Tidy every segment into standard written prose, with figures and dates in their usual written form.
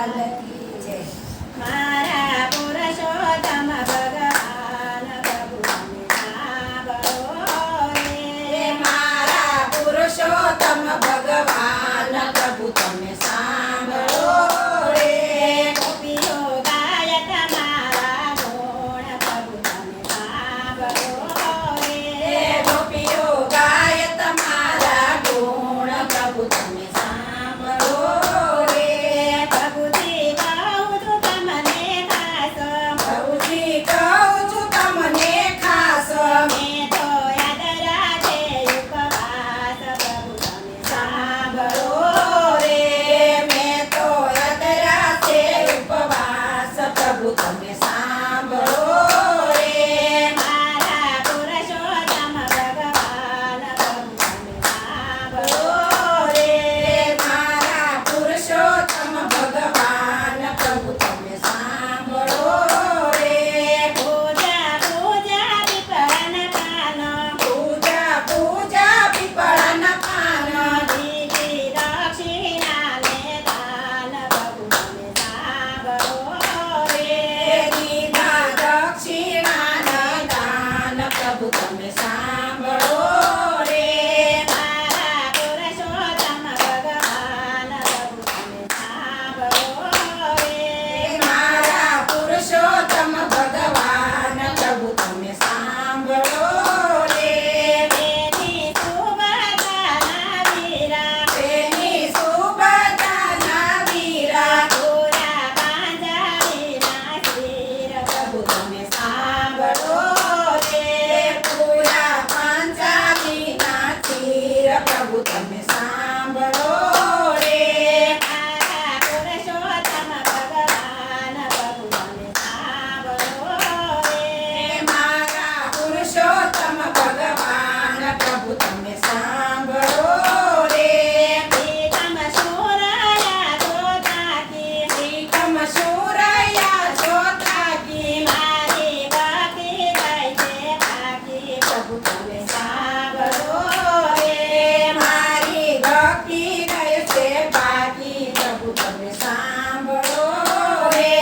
લાલ કી જય. મારા પુરુષોત્તમ ભગવાન પ્રભુ તમે સાંભળો રે. મારા પુરુષોત્તમ ભગવાન પ્રભુ તમે સાંભળો રે. ગોપીઓ ગાય તમારા ગુણ પ્રભુ તમે સાંભળો રે. ગોપીઓ ગાય તમારા ગુણ પ્રભુ તમે સાંભળો રે. પ્રભુજી કહું છું તમને ખાસ, પ્રભુજી કહું છું તમને ખાસ. મેં તો યાદ રાખે ઉપવાસ પ્રભુ તમે સાંભળો રે. મેં તો યાદ રાખે ઉપવાસ પ્રભુ તમે સાંભળો રે. મારા પુરુષોત્તમ ભગવાન પ્રભુ તમે સાંભળો રે. મારા પુરુષોત્તમ ભગવાન પ્રભુ તમે સાંભળો રે. પૂજા પૂજા પીપળાના પાન, પૂજા પૂજા પીપળાના પાન. દીધી દક્ષિણાને દાન પ્રભુ તમે સાંભળો રે. દીધા દક્ષિણાના દાન પ્રભુ તમે સાંભળો રે. મારા પુરુષોત્તમ ભગવાન પ્રભુ તમે સાંભળો રે. મારા પુરુષોત્તમ ભગવાન પ્રભુ તમે સાંભળો રે. તેની સુભદ્રાના વીરા, તેની સુભદ્રાના વીરા. પૂરા પાંજાળીના શિર પ્રભુ તમે સાંભળો રે. પૂરા પાંચાલીના તીર પ્રભુ તમે સાંભળો રે. મારા પુરુષોત્તમ ભગવાન પ્રભુ તમે સાંભળો રે. મારા પુરુષોત્તમ ભગવાન પ્રભુ તમે સાંભળો રે. પ્રીતમ સુરયા જોતાકી, શ્રીકમ સુરયા જોતાકી. મારી ભક્તિ થઈ છે પાકી પ્રભુ તમે સાંભળો રે. મારી ભક્તિ ગઈ છે બાકી પ્રભુ તમે સાંભળો રે.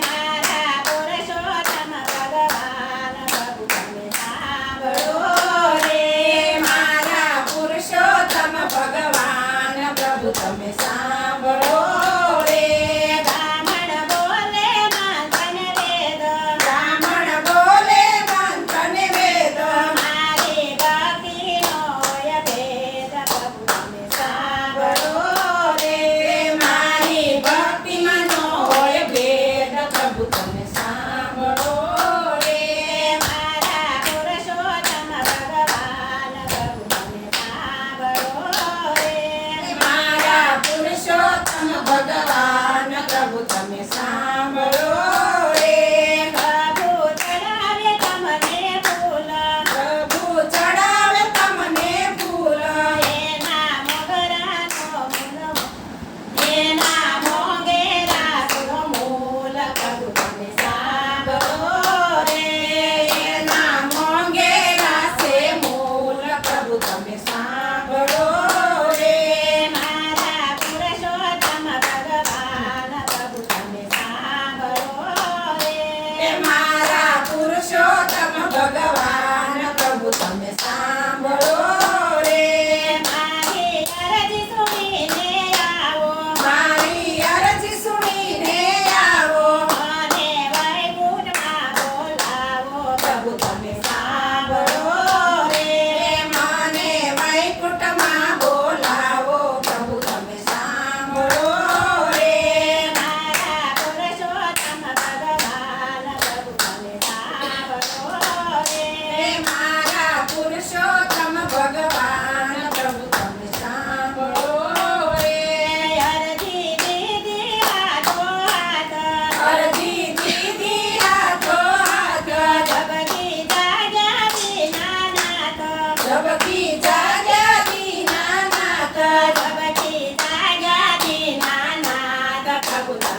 મારા પુરુષોત્તમ ભગવાન પ્રભુ તમે સાંભળો રે. મારા પુરુષોત્તમ ભગવાન પ્રભુ તમે સાંભળો રે. બ્રાહ્મણ બોલે મંથન વેદ, બ્રાહ્મણ બોલે મંથન વેદ. મારી ભક્તિનો ય ભેદ પ્રભુ તમે સાંભળો રે. મારી ભક્તિમાં નો હોય ભેદ પ્રભુ તમે સાંભળો રે. મારા પુરુષોત્તમ ભગવાન પ્રભુ તમે સાંભળો રે. મારા પુરુષોત્તમ ભગવાન પ્રભુ તમે સાંભળો રે. પ્રભુ ચડાવે તમને ફૂલ, પ્રભુ ચડાવે તમને ફૂલ. એના મોગરાનો મૂલ, એના મોગેરાનો મૂલ પ્રભુ તમે સાંભળો રે. એના મોંઘેરા છે મૂલ પ્રભુ તમે સાંભળો રે. મારા પુરુષોત્તમ ભગવાન પ્રભુ તમે સાંભળો રે. મારા પુરુષોત્તમ ભગવાન પ્રભુ તમે સાંભળો રે. મારી અરજી સુણીને આવો, મારી અરજી સુણીને આવો. મને વૈકુંઠમાં બોલાવો પ્રભુ તમે સાંભળો રે. મને વૈકુંઠમાં બોલાવો પ્રભુ તમે સાંભળો રે. મારા પુરુષોત્તમ ભગવાન પ્રભુ તમે સાંભળો રે. મારા પુરુષોત્તમ ભગવાન પ્રભુ તમે સાંભળો રે. અરજી દીધી હાથો હાથ, અરજી દીધી હાથો હાથ. જબકી જાગ્યા દીનાનાથ, જબકી જાગ્યા દીનાનાથ. જબકી જાગ્યા દીનાનાથ પ્રભુ તમે